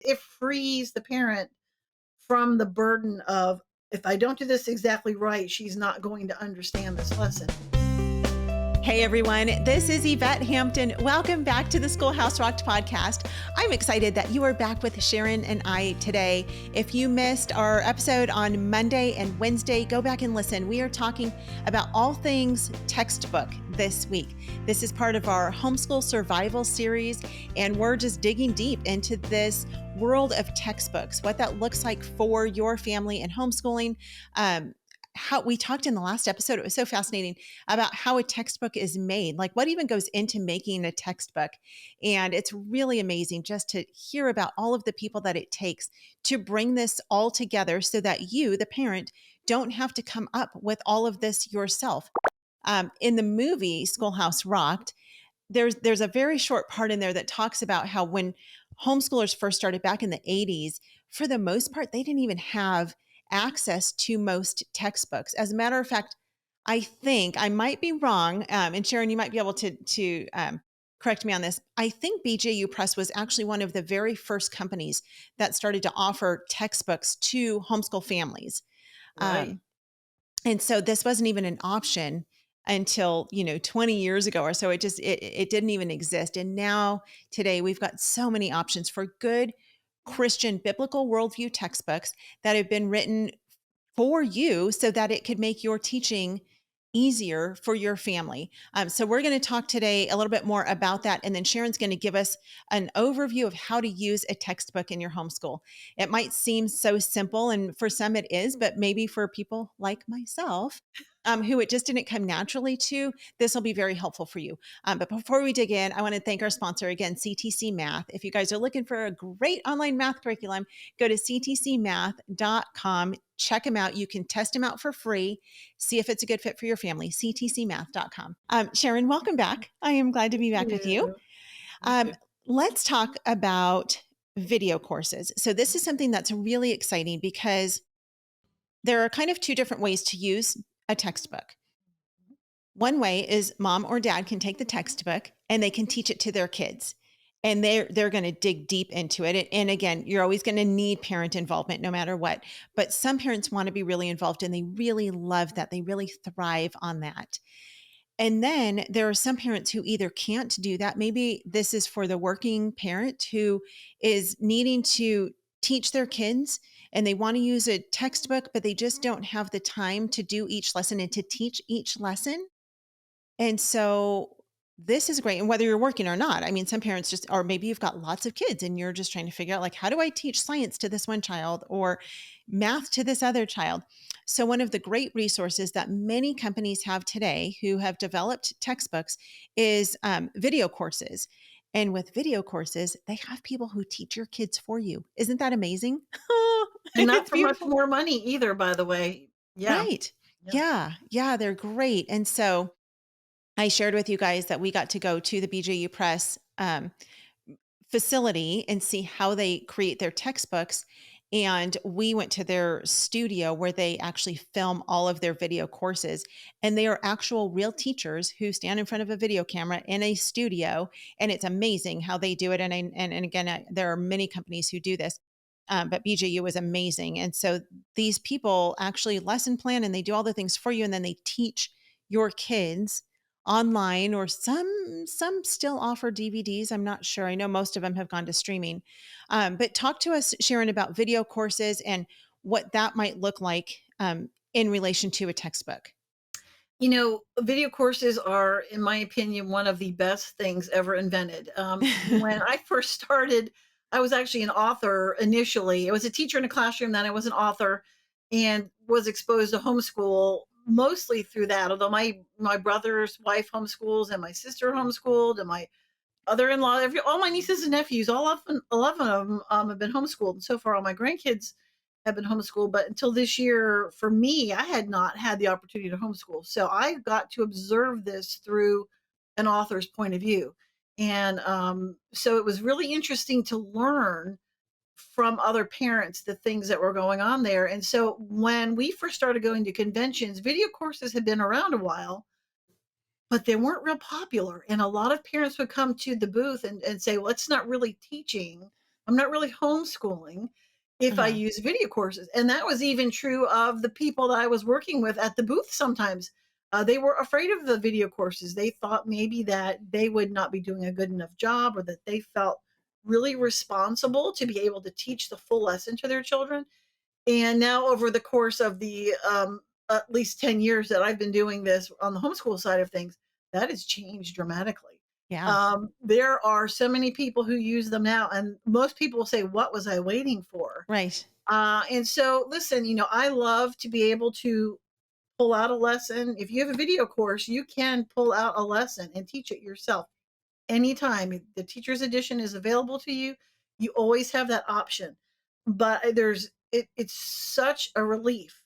It frees the parent from the burden of, if I don't do this exactly right, she's not going to understand this lesson. Hey everyone, this is Yvette Hampton. Welcome back to the Schoolhouse Rocked podcast. I'm excited that you are back with Sharon and I today. If you missed our episode on Monday and Wednesday, go back and listen. We are talking about all things textbook this week. This is part of our Homeschool Survival series, and we're just digging deep into this world of textbooks, what that looks like for your family and homeschooling. How we talked in the last episode, it was so fascinating about how a textbook is made, like what even goes into making a textbook. And it's really amazing just to hear about all of the people that it takes to bring this all together so that you, the parent, don't have to come up with all of this yourself. In the movie Schoolhouse Rocked, there's a very short part in there that talks about how when homeschoolers first started back in the 80s, for the most part, they didn't even have access to most textbooks. As a matter of fact, I think I might be wrong, and Sharon, you might be able to correct me on this. I think BJU Press was actually one of the very first companies that started to offer textbooks to homeschool families. Right. Um, and so this wasn't even an option until 20 years ago or so. It didn't even exist. And now today we've got so many options for good Christian biblical worldview textbooks that have been written for you so that it could make your teaching easier for your family. So we're going to talk today a little bit more about that. And then Sharon's going to give us an overview of how to use a textbook in your homeschool. It might seem so simple, and for some it is, but maybe for people like myself, who it just didn't come naturally to, this will be very helpful for you. But before we dig in, I want to thank our sponsor again, CTC Math. If you guys are looking for a great online math curriculum, go to ctcmath.com. Check them out. You can test them out for free. See if it's a good fit for your family. ctcmath.com. Sharon, welcome back. I am glad to be back with you. Yeah. Me Um, too. let's talk about video courses. So this is something that's really exciting because there are kind of two different ways to use a textbook. One way is mom or dad can take the textbook and they can teach it to their kids. And they're going to dig deep into it. And again, you're always going to need parent involvement no matter what. But some parents want to be really involved and they really love that. They really thrive on that. And then there are some parents who either can't do that. Maybe this is for the working parent who is needing to teach their kids and they want to use a textbook, but they just don't have the time to do each lesson and to teach each lesson. And so this is great. And whether you're working or not, I mean, some parents just, or maybe you've got lots of kids and you're just trying to figure out, like, how do I teach science to this one child or math to this other child? So, one of the great resources that many companies have today who have developed textbooks is video courses. And with video courses, they have people who teach your kids for you. Isn't that amazing? And not It's for much beautiful. more money either, by the way. Yeah. Right. Yeah. Yeah. Yeah. They're great. And so, I shared with you guys that we got to go to the BJU Press facility and see how they create their textbooks. And we went to their studio where they actually film all of their video courses. And they are actual real teachers who stand in front of a video camera in a studio. And it's amazing how they do it. And again, there are many companies who do this. But BJU was amazing. And so these people actually lesson plan and they do all the things for you. And then they teach your kids online, or some still offer DVDs. I'm not sure. I know most of them have gone to streaming. But talk to us, Sharon, about video courses and what that might look like in relation to a textbook. Video courses are, in my opinion, one of the best things ever invented. When I first started, I was actually an author initially. I was a teacher in a classroom, then I was an author and was exposed to homeschool mostly through that. Although my brother's wife homeschools and my sister homeschooled and my other-in-law, all my nieces and nephews, all of 11 of them have been homeschooled. And so far, all my grandkids have been homeschooled. But until this year, for me, I had not had the opportunity to homeschool. So I got to observe this through an author's point of view. And so it was really interesting to learn from other parents the things that were going on there. And so when we first started going to conventions, video courses had been around a while, but they weren't real popular, and a lot of parents would come to the booth and say, "Well, it's not really teaching." I'm not really homeschooling if I Uh-huh. use video courses. And that was even true of the people that I was working with at the booth sometimes. They were afraid of the video courses. They thought maybe that they would not be doing a good enough job, or that they felt really responsible to be able to teach the full lesson to their children. And now, over the course of the at least 10 years that I've been doing this on the homeschool side of things, that has changed dramatically. Yeah. There are so many people who use them now, and most people will say, "What was I waiting for?" Right. And so, listen, I love to be able to pull out a lesson. If you have a video course, you can pull out a lesson and teach it yourself anytime. If the teacher's edition is available to you, you always have that option. But it's such a relief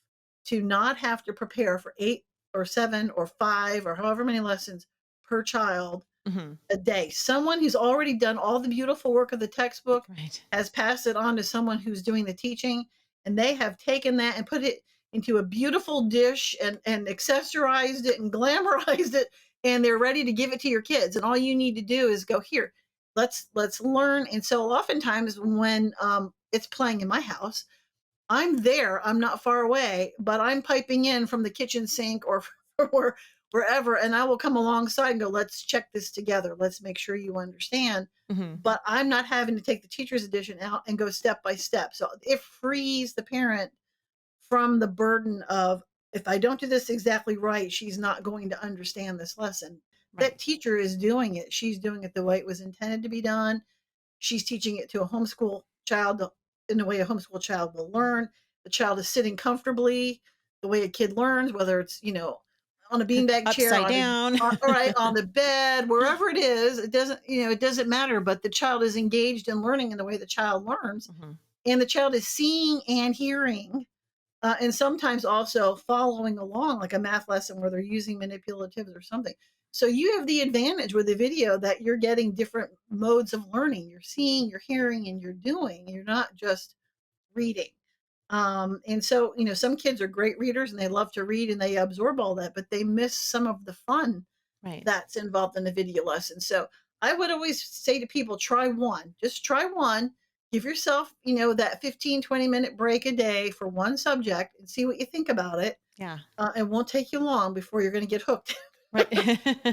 to not have to prepare for 8 or 7 or 5 or however many lessons per child Hmm. a day. Someone who's already done all the beautiful work of the textbook Right. has passed it on to someone who's doing the teaching, and they have taken that and put it into a beautiful dish and accessorized it and glamorized it, and they're ready to give it to your kids. And all you need to do is go, here, let's learn. And so oftentimes when it's playing in my house, I'm there, I'm not far away, but I'm piping in from the kitchen sink or or wherever, and I will come alongside and go, "Let's check this together. Let's make sure you understand." Hmm. But I'm not having to take the teacher's edition out and go step by step. So it frees the parent from the burden of, if I don't do this exactly right, she's not going to understand this lesson. Right. That teacher is doing it. She's doing it the way it was intended to be done. She's teaching it to a homeschool child in the way a homeschool child will learn. The child is sitting comfortably the way a kid learns, whether it's, on a beanbag chair, Upside down. all right, on the bed, wherever it is, it doesn't matter, but the child is engaged in learning in the way the child learns. Hmm. And the child is seeing and hearing, and sometimes also following along, like a math lesson where they're using manipulatives or something. So you have the advantage with the video that you're getting different modes of learning. You're seeing, you're hearing, and you're doing. You're not just reading. And so, some kids are great readers and they love to read and they absorb all that, but they miss some of the fun Right. that's involved in the video lesson. So I would always say to people, try one, just try one. Give yourself, that 15, 20-minute break a day for one subject and see what you think about it. Yeah. It won't take you long before you're going to get hooked. Right.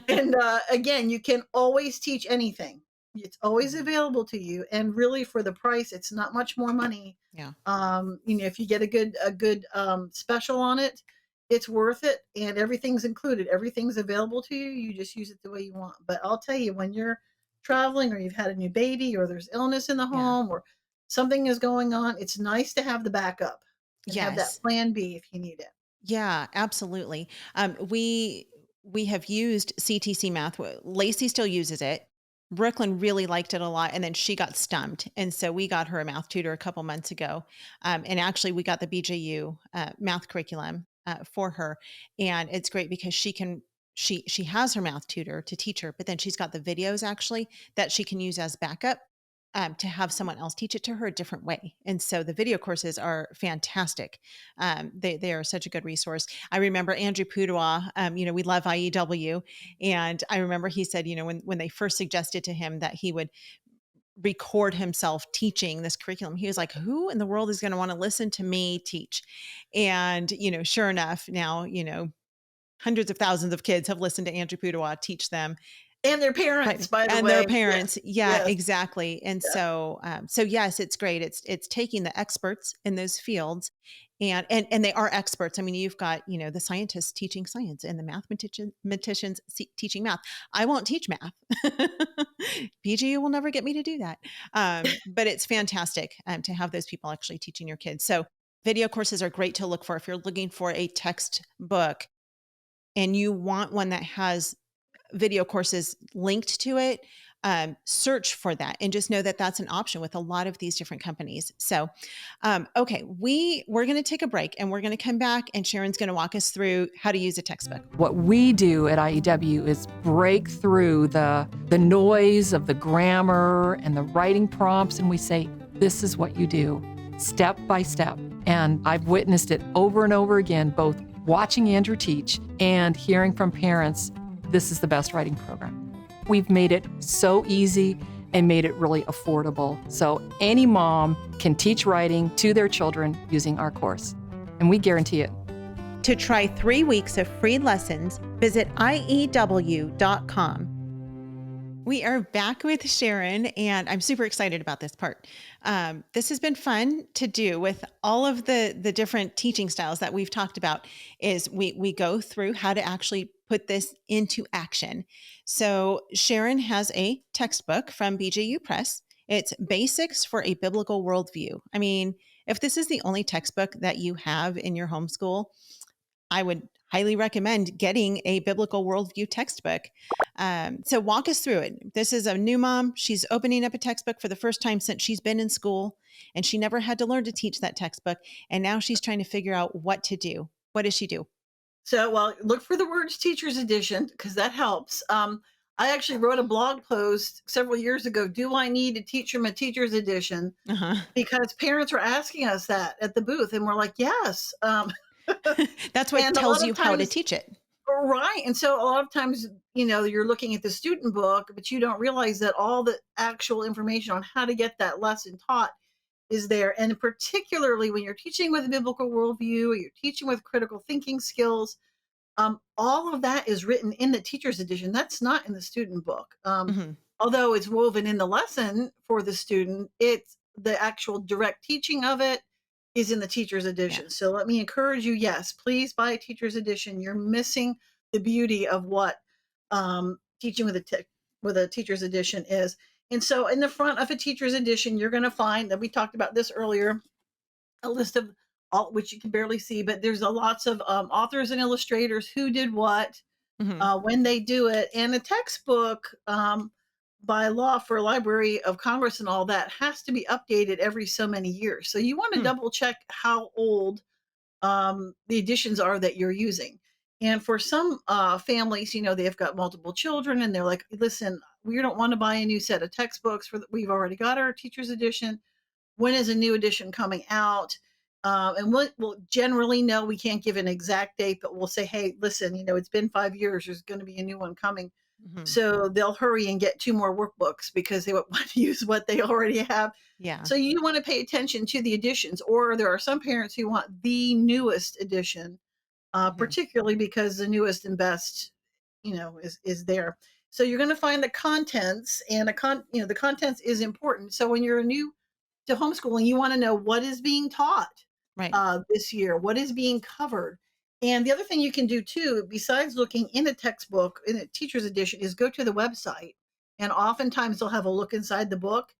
And again, you can always teach anything. It's always Mhm. available to you. And really, for the price, it's not much more money. Yeah. If you get a good special on it, it's worth it, and everything's included. Everything's available to you. You just use it the way you want. But I'll tell you, when you're traveling or you've had a new baby or there's illness in the Yeah. home or something is going on, it's nice to have the backup and have that Yes. plan B if you need it. Yeah, absolutely. We have used CTC Math. Lacey still uses it. Brooklyn really liked it a lot, and then she got stumped, and so we got her a math tutor a couple months ago. And actually, we got the BJU math curriculum for her, and it's great because she has her math tutor to teach her, but then she's got the videos actually that she can use as backup to have someone else teach it to her a different way. And so the video courses are fantastic. They are such a good resource. I remember Andrew Pudewa, we love IEW. And I remember he said, when they first suggested to him that he would record himself teaching this curriculum, he was like, who in the world is going to want to listen to me teach? And, sure enough, now, hundreds of thousands of kids have listened to Andrew Pudewa teach them. And their parents, Right. by the And their way. Yes. parents. Yeah, Yes. exactly. And Yeah. so yes, it's great. It's taking the experts in those fields and they are experts. I mean, you've got, the scientists teaching science and the mathematicians teaching math. I won't teach math. PGU will never get me to do that. But it's fantastic to have those people actually teaching your kids. So video courses are great to look for if you're looking for a textbook and you want one that has video courses linked to it. Search for that and just know that that's an option with a lot of these different companies. So, okay, we're going to take a break and we're going to come back and Sharon's going to walk us through how to use a textbook. What we do at IEW is break through the noise of the grammar and the writing prompts, and we say, this is what you do, step by step. And I've witnessed it over and over again, both watching Andrew teach and hearing from parents, this is the best writing program. We've made it so easy and made it really affordable. So any mom can teach writing to their children using our course, and we guarantee it. To try 3 weeks of free lessons, visit IEW.com. We are back with Sharon, and I'm super excited about this part. This has been fun to do with all of the different teaching styles that we've talked about. Is we go through how to actually put this into action. So Sharon has a textbook from BJU Press. It's Basics for a Biblical Worldview. I mean, if this is the only textbook that you have in your homeschool, I would highly recommend getting a biblical worldview textbook. So walk us through it. This is a new mom. She's opening up a textbook for the first time since she's been in school, and she never had to learn to teach that textbook. And now she's trying to figure out what to do. What does she do? So, well, look for the words teacher's edition because that helps. I actually wrote a blog post several years ago. Do I need to teach from a teacher's edition? Uh-huh. Because parents were asking us that at the booth, and we're like, yes. That's what And a tells lot you of how to times, teach it. right. And so a lot of times, you're looking at the student book, but you don't realize that all the actual information on how to get that lesson taught is there. And particularly when you're teaching with a biblical worldview or you're teaching with critical thinking skills, all of that is written in the teacher's edition. That's not in the student book. Mm-hmm. Although it's woven in the lesson for the student, it's the actual direct teaching of it is in the teacher's Yeah. edition. So let me encourage you, yes, please buy a teacher's edition. You're missing the beauty of what teaching with a teacher's edition is. And so in the front of a teacher's edition, you're going to find that we talked about this earlier, a list of all which you can barely see, but there's a lots of authors and illustrators who did what, Mm-hmm. when they do it, and a textbook by law for Library of Congress and all that has to be updated every so many years. So you want to Hmm. double check how old the editions are that you're using. And for some families, they've got multiple children, and they're like, "Listen, we don't want to buy a new set of textbooks we've already got our teacher's edition. When is a new edition coming out?" And we'll generally know, we can't give an exact date, but we'll say, hey, listen, it's been 5 years. There's going to be a new one coming. Mm-hmm. So they'll hurry and get two more workbooks because they want to use what they already have. Yeah. So you want to pay attention to the editions, or there are some parents who want the newest edition, Mm-hmm. particularly because the newest and best, is there. So you're going to find the contents, and the contents is important. So when you're new to homeschooling, you want to know what is being taught Right. this year, what is being covered. And the other thing you can do too, besides looking in a textbook, in a teacher's edition, is go to the website. And oftentimes they'll have a look inside the book.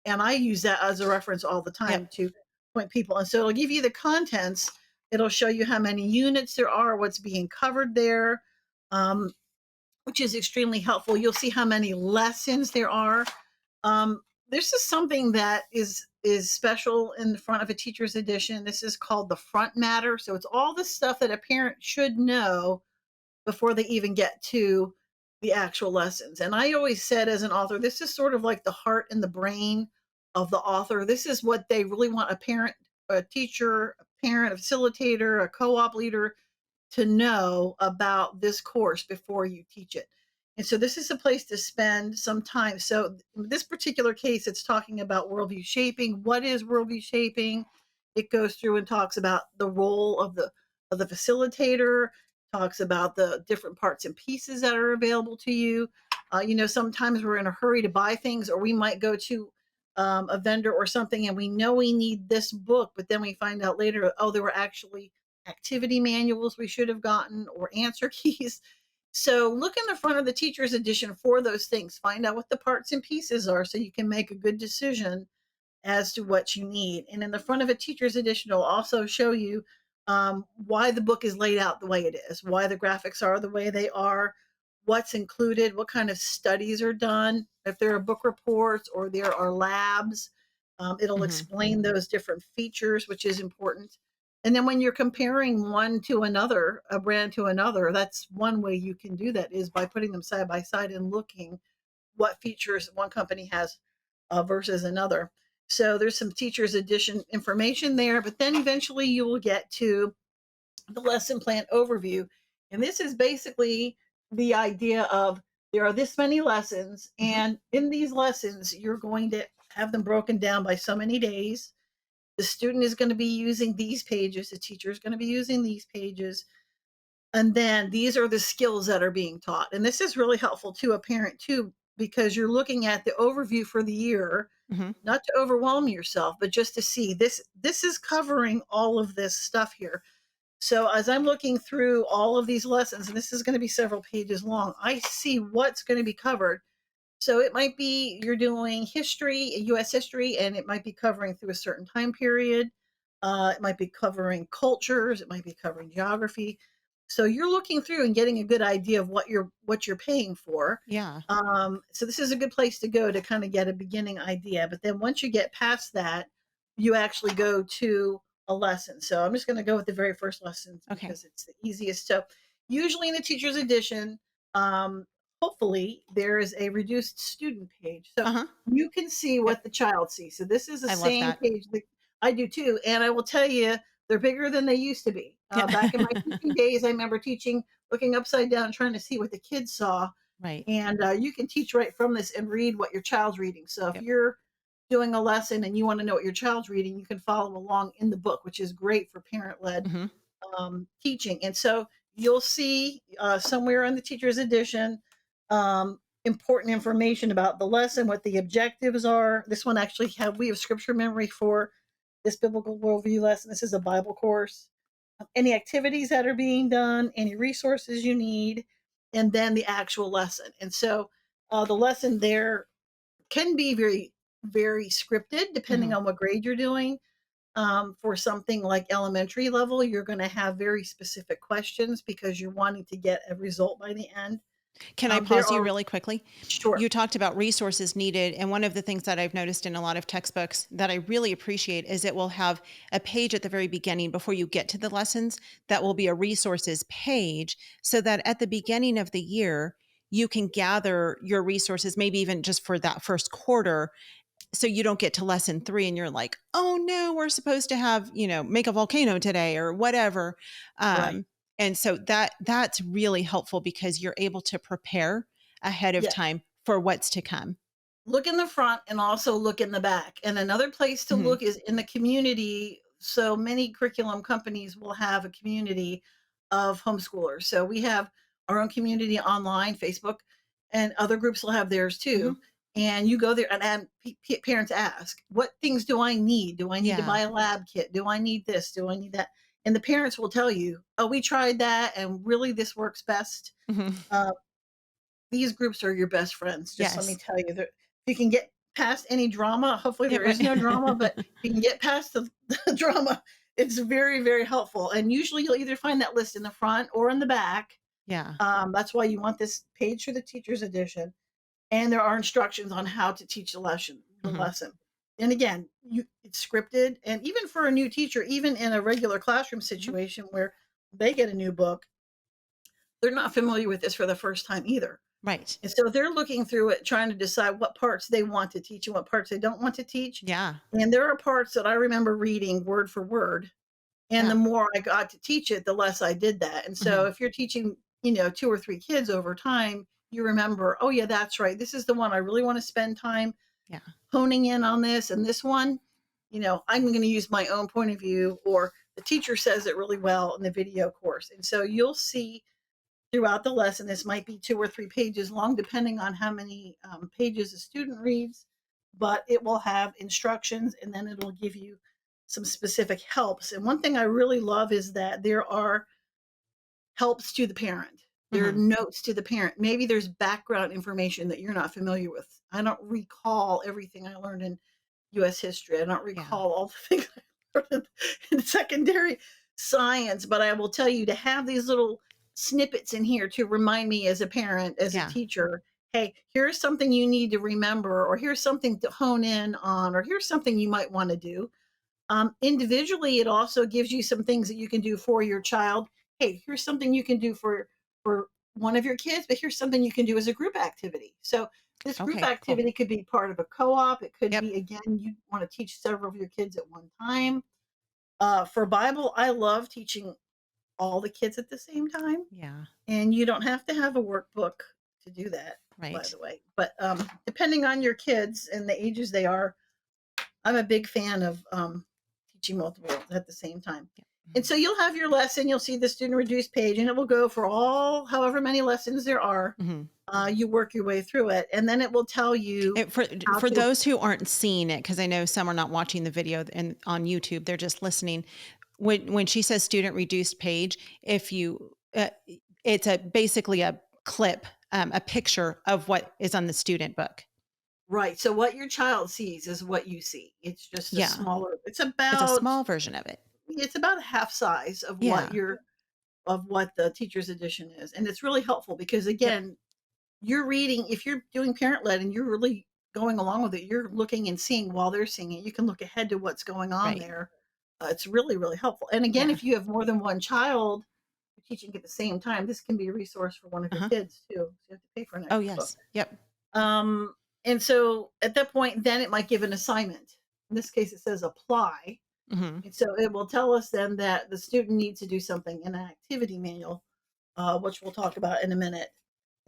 And I use that as a reference all the time Yep. to point people. And so it'll give you the contents. It'll show you how many units there are, what's being covered there, um, which is extremely helpful. You'll see how many lessons there are. Um, this is something that is special in the front of a teacher's edition. This is called the front matter. So it's all the stuff that a parent should know before they even get to the actual lessons. And I always said, as an author, this is sort of like the heart and the brain of the author. This is what they really want a parent, a teacher, a parent, a facilitator, a co-op leader to know about this course before you teach it. And so this is a place to spend some time. So in this particular case, it's talking about worldview shaping. What is worldview shaping? It goes through and talks about the role of the facilitator, talks about the different parts and pieces that are available to you. Sometimes we're in a hurry to buy things, or we might go to a vendor or something, and we know we need this book, but then we find out later, oh, there were actually activity manuals we should have gotten, or answer keys. So look in the front of the teacher's edition for those things. Find out what the parts and pieces are so you can make a good decision as to what you need. And in the front of a teacher's edition, it'll also show you why the book is laid out the way it is, why the graphics are the way they are, what's included, what kind of studies are done, if there are book reports or there are labs. It'll Mm-hmm. explain those different features, which is important. And then when you're comparing one to another, a brand to another, that's one way you can do that, is by putting them side by side and looking what features one company has versus another. So there's some teacher's edition information there, but then eventually you will get to the lesson plan overview. And this is basically the idea of there are this many lessons, Hmm. and in these lessons, you're going to have them broken down by so many days. The student is going to be using these pages, the teacher is going to be using these pages, and then these are the skills that are being taught. And this is really helpful to a parent too, because you're looking at the overview for the year, Hmm. not to overwhelm yourself, but just to see this is covering all of this stuff here. So as I'm looking through all of these lessons, and this is going to be several pages long, I see what's going to be covered. So it might be you're doing history, US history, and it might be covering through a certain time period. It might be covering cultures, it might be covering geography. So you're looking through and getting a good idea of what you're paying for. Yeah. So this is a good place to go to kind of get a beginning idea. But then once you get past that, you actually go to a lesson. So I'm just going to go with the very first lessons Okay. because it's the easiest. So usually in the teacher's edition, um, hopefully there is a reduced student page. So Uh-huh. you can see Yep. what the child sees. So this is the I love same that. page that I do too. And I will tell you, they're bigger than they used to be. Back in my Yeah. teaching days, I remember teaching, looking upside down, trying to see what the kids saw. Right. And you can teach right from this and read what your child's reading. So if Yep. you're doing a lesson and you want to know what your child's reading, you can follow along in the book, which is great for parent led Hmm. teaching. And so you'll see somewhere in the teacher's edition important information about the lesson, what the objectives are. This one actually we have scripture memory for this biblical worldview lesson. This is a Bible course. Any activities that are being done, any resources you need, and then the actual lesson. And so the lesson there can be very, very scripted, depending Hmm. on what grade you're doing. For something like elementary level, you're going to have very specific questions because you're wanting to get a result by the end. Can I There pause you are really quickly? sure, You talked about resources needed. And one of the things that I've noticed in a lot of textbooks that I really appreciate is it will have a page at the very beginning before you get to the lessons that will be a resources page so that at the beginning of the year, you can gather your resources, maybe even just for that first quarter. So you don't get to lesson 3 and you're like, oh no, we're supposed to have, make a volcano today or whatever. right, And so that's really helpful because you're able to prepare ahead of yeah. time for what's to come. Look in the front and also look in the back. And another place to Hmm. look is in the community. So many curriculum companies will have a community of homeschoolers. So we have our own community online, Facebook, and other groups will have theirs Hmm. too. And you go there and parents ask, what things do I need? Do I need to Yeah. buy a lab kit? Do I need this? Do I need that? And the parents will tell you, oh, we tried that and really this works best. Hmm. Uh, these groups are your best friends. Just let me Yes. tell you that if you can get past any drama, hopefully Yep. there is no drama, but if you can get past the, the drama, it's very, very helpful. And usually you'll either find that list in the front or in the back. Yeah. That's why you want this page for the teacher's edition. And there are instructions on how to teach the lesson. The Hmm. lesson. And again, it's scripted. And even for a new teacher, even in a regular classroom Hmm. situation where they get a new book, they're not familiar with this for the first time either. Right. And so they're looking through it, trying to decide what parts they want to teach and what parts they don't want to teach. Yeah. And there are parts that I remember reading word for word. And Yeah. the more I got to teach it, the less I did that. And so Hmm. if you're teaching, 2 or 3 kids over time, you remember, oh, yeah, that's right. This is the one I really want to spend time Yeah. honing in on this. And this one, I'm going to use my own point of view, or the teacher says it really well in the video course. And so you'll see throughout the lesson. This might be 2 or 3 pages long, depending on how many pages a student reads, but it will have instructions and then it'll give you some specific helps. And one thing I really love is that there are helps to the parent. There are Hmm. notes to the parent. Maybe there's background information that you're not familiar with. I don't recall everything I learned in US history. I don't Yeah. recall all the things I learned in secondary science, but I will tell you to have these little snippets in here to remind me as a parent, as a Yeah. teacher, hey, here's something you need to remember, or here's something to hone in on, or here's something you might want to do. Individually, it also gives you some things that you can do for your child. Hey, here's something you can do for one of your kids, but here's something you can do as a group activity. So this group Okay. Cool. activity could be part of a co-op. It could Yep. be, again, you want to teach several of your kids at one time. For Bible, I love teaching all the kids at the same time, Yeah. and you don't have to have a workbook to do that, by Right. the way. But depending on your kids and the ages they are, I'm a big fan of teaching multiple at the same time. Yeah. And so you'll have your lesson, you'll see the student reduced page, and it will go for all however many lessons there are. Hmm. You work your way through it, and then it will tell you It, for how for to. those who aren't seeing it, because I know some are not watching the video and on YouTube, they're just listening. When she says student reduced page, if you it's a basically a clip, a picture of what is on the student book. Right. So what your child sees is what you see. It's just a Yeah, smaller. it's a small version of it. It's about half size of what Yeah. your of what the teacher's edition is, and it's really helpful because Yep. again, you're reading. If you're doing parent led and you're really going along with it, you're looking and seeing while they're seeing it. You can look ahead to what's going on Right. there. It's really really helpful. And again, Yeah. if you have more than one child teaching at the same time, this can be a resource for one of your Uh-huh. kids too. So you have to pay for an Oh, extra book. yes. Yep. Um, and so at that point, then it might give an assignment. In this case, it says apply. Hmm. And so it will tell us then that the student needs to do something in an activity manual, which we'll talk about in a minute.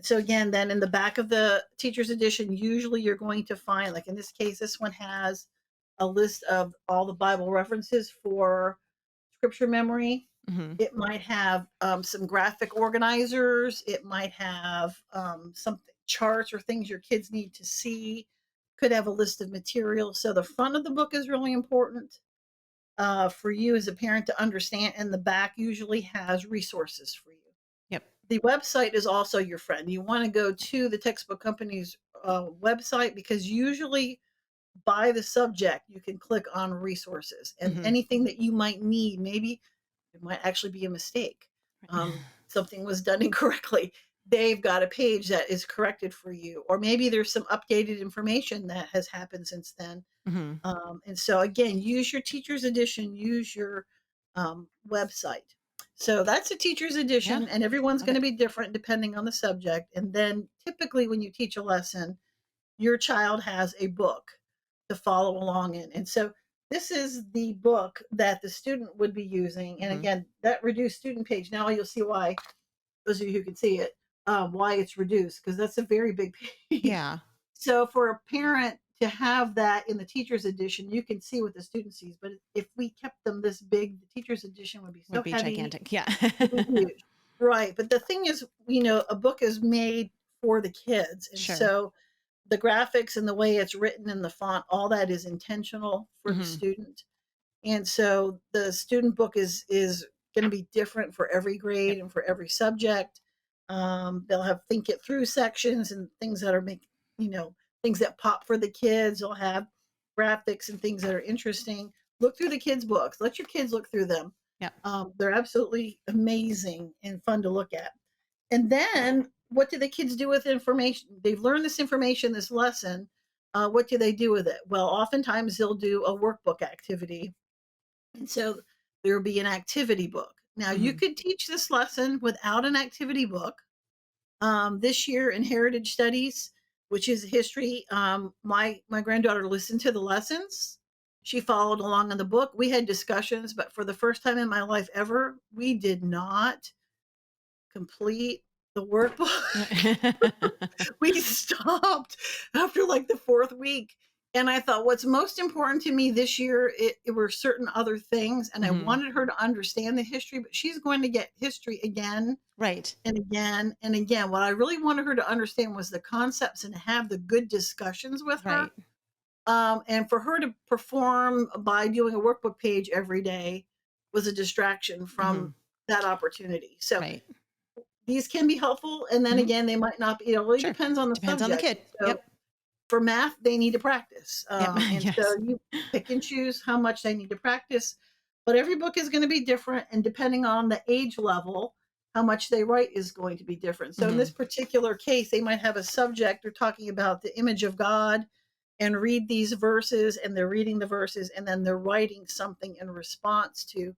So again, then in the back of the teacher's edition, usually you're going to find, like in this case, this one has a list of all the Bible references for scripture memory. Hmm. It might have some graphic organizers. It might have some charts or things your kids need to see. Could have a list of materials. So the front of the book is really important for you as a parent to understand, and the back usually has resources for you. Yep. The website is also your friend. You want to go to the textbook company's website because usually by the subject you can click on resources and Hmm. anything that you might need. Maybe it might actually be a mistake. Something was done incorrectly. They've got a page that is corrected for you, or maybe there's some updated information that has happened since then. Hmm. And so again, use your teacher's edition, use your website. So that's a teacher's Yeah. edition, and everyone's Love going to it. be different depending on the subject. And then typically, when you teach a lesson, your child has a book to follow along in. And so this is the book that the student would be using. And Hmm. again, that reduced student page, now you'll see why, those of you who can see it, why it's reduced, because that's a very big page. Yeah. So for a parent to have that in the teacher's edition, you can see what the student sees. But if we kept them this big, the teacher's edition would be so Would be heavy, gigantic. Yeah. would be huge. Right. But the thing is, a book is made for the kids. And Sure. so the graphics and the way it's written in the font, all that is intentional for the Hmm. student. And so the student book is going to be different for every grade Yep. and for every subject. They'll have think it through sections and things that are you know, things that pop for the kids. They'll have graphics and things that are interesting. Look through the kids' books. Let your kids look through them. Yep. They're absolutely amazing and fun to look at. And then what do the kids do with information? They've learned this information, this lesson. What do they do with it? Well, oftentimes they'll do a workbook activity. And so there'll be an activity book. Now, you Hmm. could teach this lesson without an activity book. This year in Heritage Studies, which is history, my granddaughter listened to the lessons. She followed along in the book. We had discussions, but for the first time in my life ever, we did not complete the workbook. We stopped after like the fourth week. And I thought, what's most important to me this year, it were certain other things. And I Hmm. wanted her to understand the history, but she's going to get history again Right. and again and again. What I really wanted her to understand was the concepts and have the good discussions with her. Right. And for her to perform by doing a workbook page every day was a distraction Hmm. from that opportunity. So Right. these can be helpful. And then Hmm. again, they might not be. It really Sure. depends on the Depends on the subject. kid. So Yep. for math, they need to practice. Yep. And so Yes. you pick and choose how much they need to practice. But every book is going to be different. And depending on the age level, how much they write is going to be different. So in this Hmm. particular case, they might have a subject they're talking about the image of God and read these verses, and they're reading the verses, and then they're writing something in response to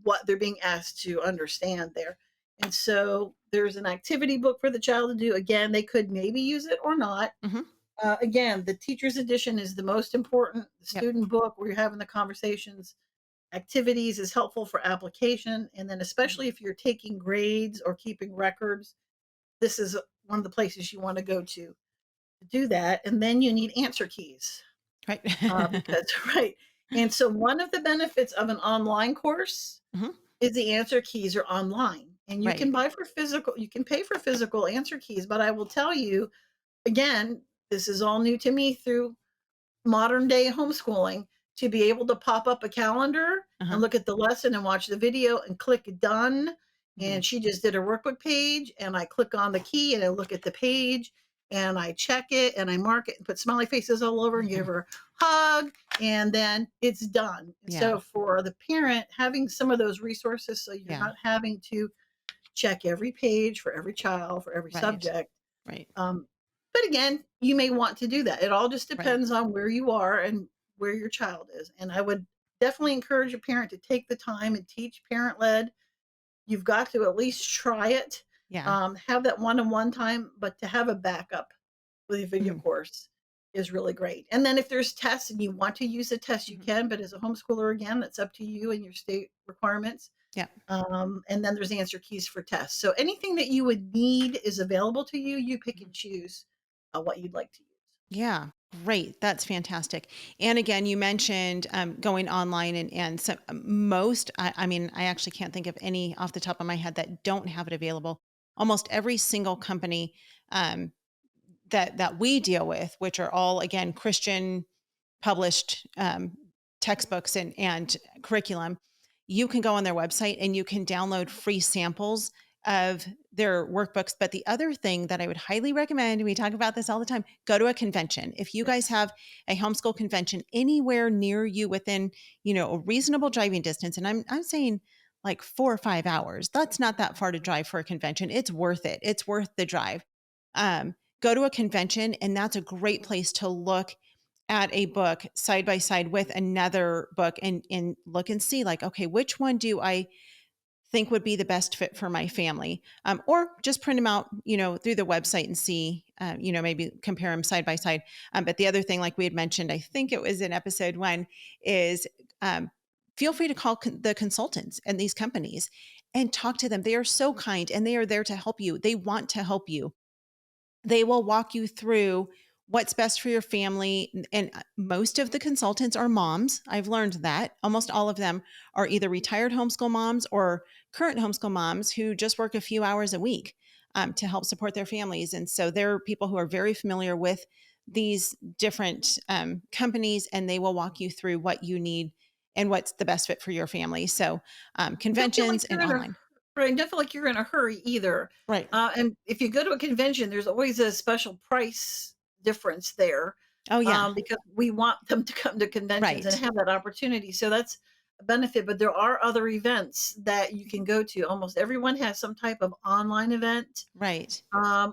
what they're being asked to understand there. And so there's an activity book for the child to do. Again, they could maybe use it or not. Hmm. Again, the teacher's edition is the most important. The Yep. student book, where you're having the conversations, activities is helpful for application. And then, especially if you're taking grades or keeping records, this is one of the places you want to go to do that. And then you need answer keys Right. because, right. And so one of the benefits of an online course Mhm. is the answer keys are online. And you can Right. buy for physical, you can pay for physical answer keys. But I will tell you, again, this is all new to me through modern day homeschooling, to be able to pop up a calendar and Uh-huh. look at the lesson and watch the video and click done. Mhm. And she just did a workbook page, and I click on the key and I look at the page and I check it and I mark it and put smiley faces all over and give her a hug, and then it's done. And Yeah. so for the parent, having some of those resources so you're Yeah. not having to check every page for every child, for every Right. subject. Right. um, but again, you may want to do that. It all just Right. depends on where you are and where your child is. And I would definitely encourage a parent to take the time and teach parent led. You've got to at least try it. Yeah. Have that one on one time, but to have a backup with a video Mhm. course is really great. And then if there's tests and you want to use a test, you Mhm. can. But as a homeschooler, again, that's up to you and your state requirements. Yeah. And then there's answer keys for tests. So anything that you would need is available to you. You pick Mhm. and choose what you'd like to use. Yeah, great. That's fantastic. And again, you mentioned going online and so most, I mean, I actually can't think of any off the top of my head that don't have it available. Almost every single company um, that we deal with, which are all again Christian published textbooks and curriculum, you can go on their website and you can download free samples of their workbooks. But the other thing that I would highly recommend, we talk about this all the time, go to a convention. If you guys Yes. have a homeschool convention anywhere near you within, a reasonable driving distance, and I'm saying like 4 or 5 hours, that's not that far to drive for a convention. It's worth it. It's worth the drive. Go to a convention, and that's a great place to look at a book side by side with another book and look and see like, okay, which one do I think would be the best fit for my family? Or just print them out, through the website and see, maybe compare them side by side. But the other thing, like we had mentioned, I think it was in episode 1, is feel free to call the consultants and these companies and talk to them. They are so kind and they are there to help you. They want to help you. They will walk you through what's best for your family. And most of the consultants are moms. I've learned that almost all of them are either retired homeschool moms or current homeschool moms who just work a few hours a week to help support their families. And so they're people who are very familiar with these different companies, and they will walk you through what you need and what's the best fit for your family. So Don't feel like conventions and you're in a online. right. Don't feel like you're in a hurry either. Right. And if you go to a convention, there's always a special price difference there, Oh, yeah. because we want them to come to conventions and Right. have that opportunity. So that's a benefit. But there are other events that you can go to. Almost everyone has some type of online event, Right.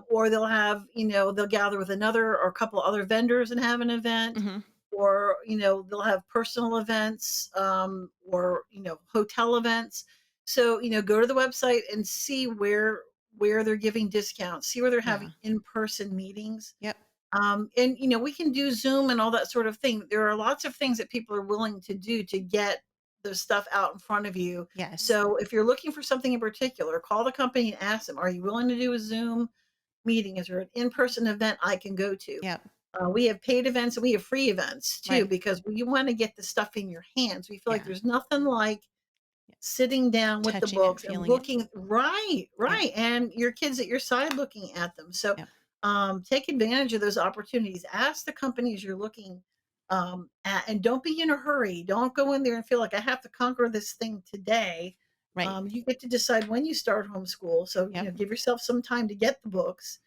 or they'll have, they'll gather with another or a couple other vendors and have an event, Hmm. or, they'll have personal events, or, hotel events. So, go to the website and see where they're giving discounts, see where they're having Yeah. in-person meetings. Yep. And we can do Zoom and all that sort of thing. There are lots of things that people are willing to do to get the stuff out in front of you. Yes. So if you're looking for something in particular, call the company and ask them, are you willing to do a Zoom meeting? Is there an in-person event I can go to? Yep. We have paid events and we have free events too, Right. because we want to get the stuff in your hands. We feel like Yeah. there's nothing like sitting down with the Touching it, books and feeling it. looking right, Yep. right, and your kids at your side looking at them. So Yep. take advantage of those opportunities. Ask the companies you're looking at, and don't be in a hurry. Don't go in there and feel like I have to conquer this thing today. Right. You get to decide when you start homeschool. So, Yep. give yourself some time to get the books.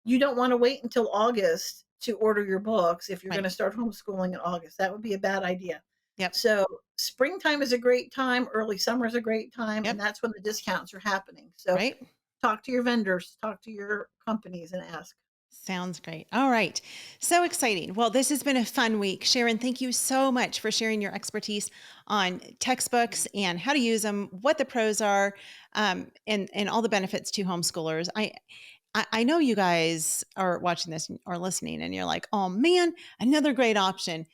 You don't want to wait until August to order your books if you're going Right. to start homeschooling in August. That would be a bad idea. Yep. So, springtime is a great time, early summer is a great time, Yep. and that's when the discounts are happening. So, Right. talk to your vendors, talk to your companies and ask. Sounds great. All right. So exciting. Well, this has been a fun week. Sharon, thank you so much for sharing your expertise on textbooks and how to use them, what the pros are, and all the benefits to homeschoolers. I know you guys are watching this or listening and you're like, oh man, another great option.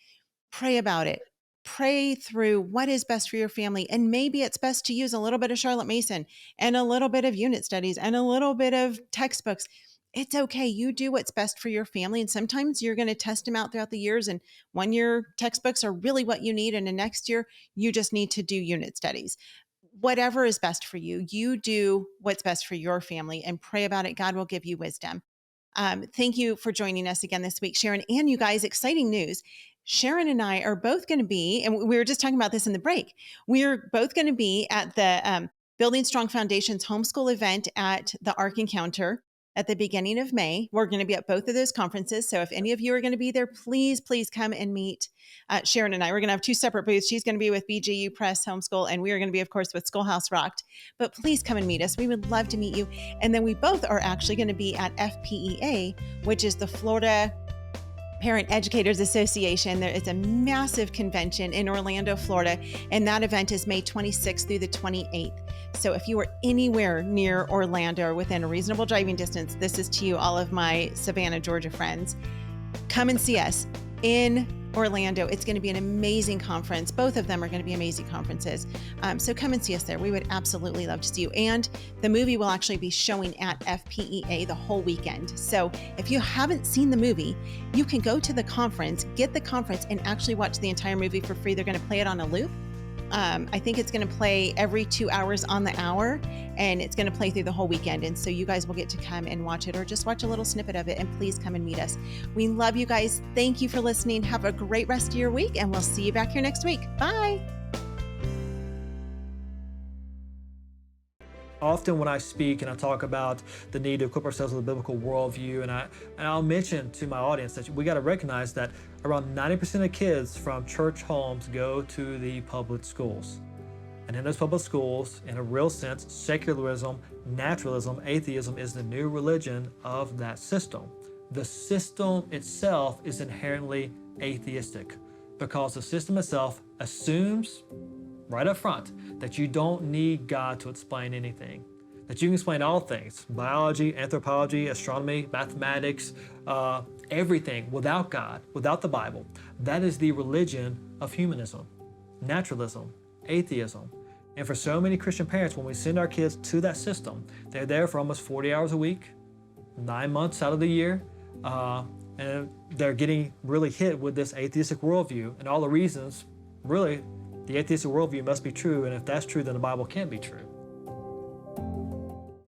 Pray about it. Pray through what is best for your family. And maybe it's best to use a little bit of Charlotte Mason and a little bit of unit studies and a little bit of textbooks It's okay. You do what's best for your family. And sometimes you're going to test them out throughout the years. And 1 year textbooks are really what you need. And the next year, you just need to do unit studies. Whatever is best for you, you do what's best for your family and pray about it. God will give you wisdom. Thank you for joining us again this week, Sharon. And you guys, exciting news. Sharon and I are both going to be, and we were just talking about this in the break, we're both going to be at the Building Strong Foundations homeschool event at the Ark Encounter at the beginning of May. We're going to be at both of those conferences. So if any of you are going to be there, please come and meet Sharon and I. We're going to have 2 separate booths. She's going to be with BGU Press Homeschool, and we are going to be, of course, with Schoolhouse Rocked. But please come and meet us. We would love to meet you. And then we both are actually going to be at FPEA, which is the Florida Parent Educators Association. There is a massive convention in Orlando, Florida, and that event is May 26th through the 28th. So if you are anywhere near Orlando or within a reasonable driving distance, this is to you, all of my Savannah, Georgia friends. Come and see us in Orlando. It's going to be an amazing conference. Both of them are going to be amazing conferences. So come and see us there. We would absolutely love to see you. And the movie will actually be showing at FPEA the whole weekend. So if you haven't seen the movie, you can go to the conference, get the conference, and actually watch the entire movie for free. They're going to play it on a loop. I think it's going to play every 2 hours on the hour, and it's going to play through the whole weekend. And so you guys will get to come and watch it, or just watch a little snippet of it, and please come and meet us. We love you guys. Thank you for listening. Have a great rest of your week, and we'll see you back here next week. Bye. Often when I speak and I talk about the need to equip ourselves with a biblical worldview, and I'll mention to my audience that we got to recognize that around 90% of kids from church homes go to the public schools. And in those public schools, in a real sense, secularism, naturalism, atheism is the new religion of that system. The system itself is inherently atheistic because the system itself assumes right up front that you don't need God to explain anything, that you can explain all things, biology, anthropology, astronomy, mathematics, everything without God, without the Bible. That is the religion of humanism, naturalism, atheism. And for so many Christian parents, when we send our kids to that system, they're there for almost 40 hours a week, 9 months out of the year, and they're getting really hit with this atheistic worldview and all the reasons, really, the atheistic worldview must be true, and if that's true, then the Bible can't be true.